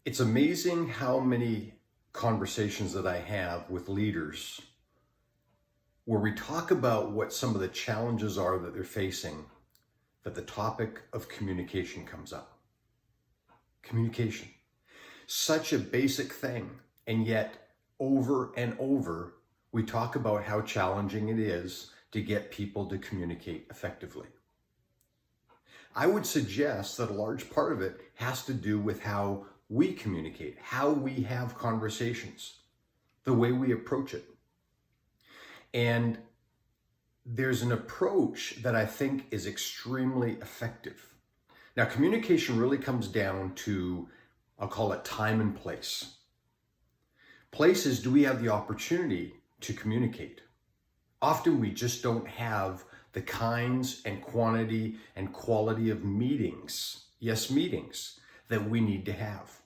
It's amazing how many conversations that I have with leaders where we talk about what some of the challenges are that they're facing, that the topic of communication comes up. Communication, such a basic thing, and yet over and over, we talk about how challenging it is to get people to communicate effectively. I would suggest that a large part of it has to do with how we communicate, how we have conversations, the way we approach it. And there's an approach that I think is extremely effective. Now, communication really comes down to, I'll call it time and place. Place is, do we have the opportunity to communicate? Often we just don't have the kinds and quantity and quality of meetings, yes, meetings, that we need to have.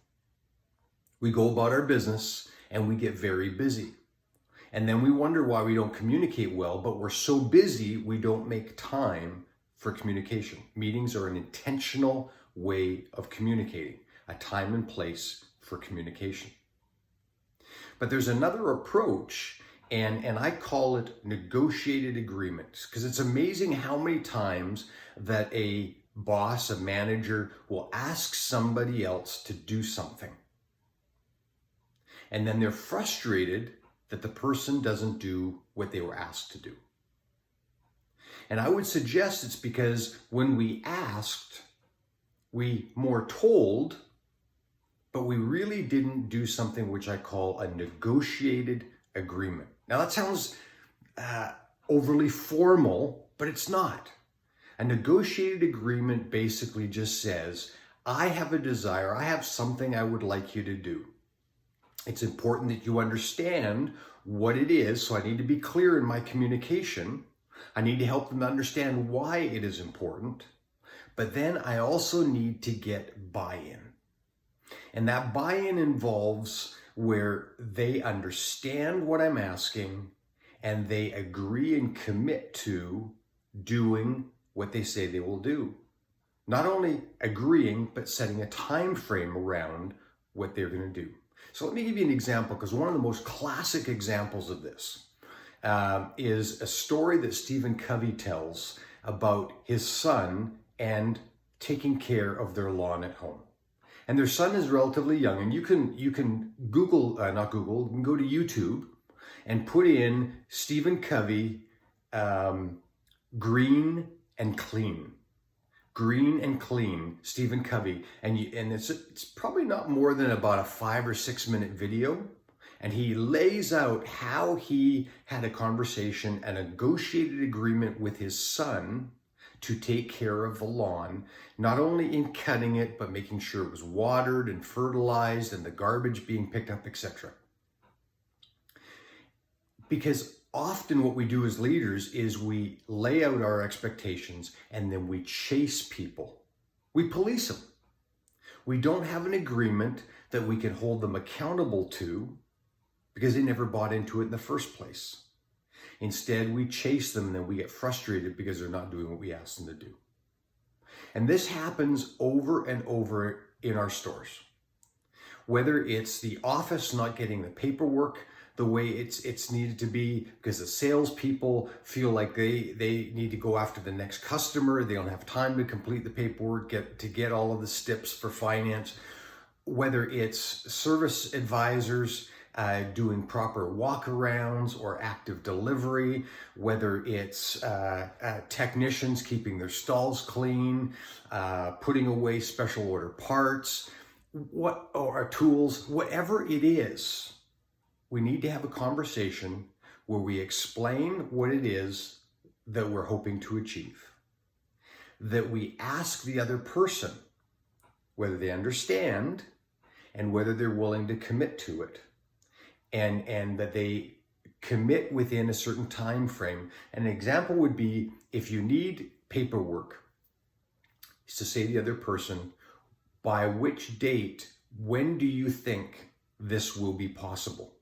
We go about our business and we get very busy. And then we wonder why we don't communicate well, but we're so busy we don't make time for communication. Meetings are an intentional way of communicating, a time and place for communication. But there's another approach, and I call it negotiated agreements, because it's amazing how many times that a boss, a manager, will ask somebody else to do something. And then they're frustrated that the person doesn't do what they were asked to do. And I would suggest it's because when we asked, we more told, but we really didn't do something which I call a negotiated agreement. Now that sounds overly formal, but it's not. A negotiated agreement basically just says, I have a desire, I have something I would like you to do. It's important that you understand what it is, so I need to be clear in my communication. I need to help them understand why it is important, but then I also need to get buy-in. And that buy-in involves where they understand what I'm asking and they agree and commit to doing what they say they will do. Not only agreeing, but setting a time frame around what they're going to do. So let me give you an example, because one of the most classic examples of this is a story that Stephen Covey tells about his son and taking care of their lawn at home. And their son is relatively young, and you can Google, not Google, you can go to YouTube and put in Stephen Covey, green and clean. Green and Clean, Stephen Covey, and it's probably not more than about a 5 or 6 minute video, and he lays out how he had a conversation, a negotiated agreement with his son to take care of the lawn, not only in cutting it, but making sure it was watered and fertilized and the garbage being picked up, etc. Because often what we do as leaders is we lay out our expectations and then we chase people. We police them. We don't have an agreement that we can hold them accountable to because they never bought into it in the first place. Instead, we chase them and then we get frustrated because they're not doing what we asked them to do. And this happens over and over in our stores. Whether it's the office not getting the paperwork the way it's needed to be because the salespeople feel like they need to go after the next customer. They don't have time to complete the paperwork, get all of the steps for finance. Whether it's service advisors doing proper walkarounds or active delivery, whether it's technicians keeping their stalls clean, putting away special order parts, or tools, whatever it is. We need to have a conversation where we explain what it is that we're hoping to achieve. That we ask the other person whether they understand and whether they're willing to commit to it. And that they commit within a certain time frame. An example would be if you need paperwork, is to say to the other person, by which date, when do you think this will be possible?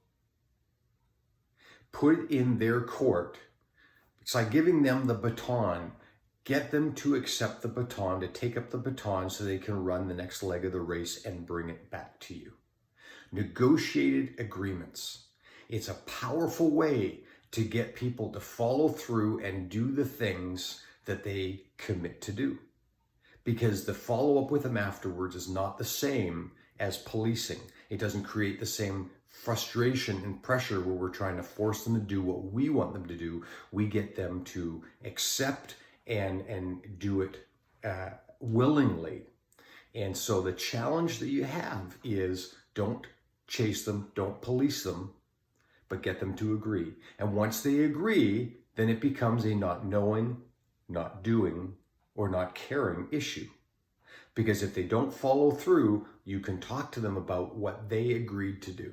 Put it in their court. It's like giving them the baton. Get them to accept the baton, to take up the baton so they can run the next leg of the race and bring it back to you. Negotiated agreements. It's a powerful way to get people to follow through and do the things that they commit to do. Because the follow-up with them afterwards is not the same as policing. It doesn't create the same frustration and pressure where we're trying to force them to do what we want them to do. We get them to accept and do it willingly. And so the challenge that you have is don't chase them, don't police them, but get them to agree. And once they agree, then it becomes a not knowing, not doing, or not caring issue. Because if they don't follow through, you can talk to them about what they agreed to do.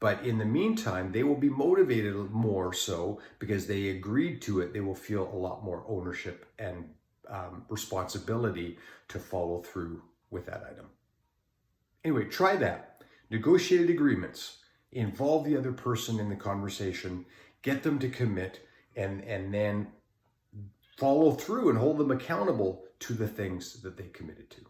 But in the meantime, they will be motivated more so because they agreed to it. They will feel a lot more ownership and responsibility to follow through with that item. Anyway, try that. Negotiated agreements. Involve the other person in the conversation. Get them to commit and then follow through and hold them accountable to the things that they committed to.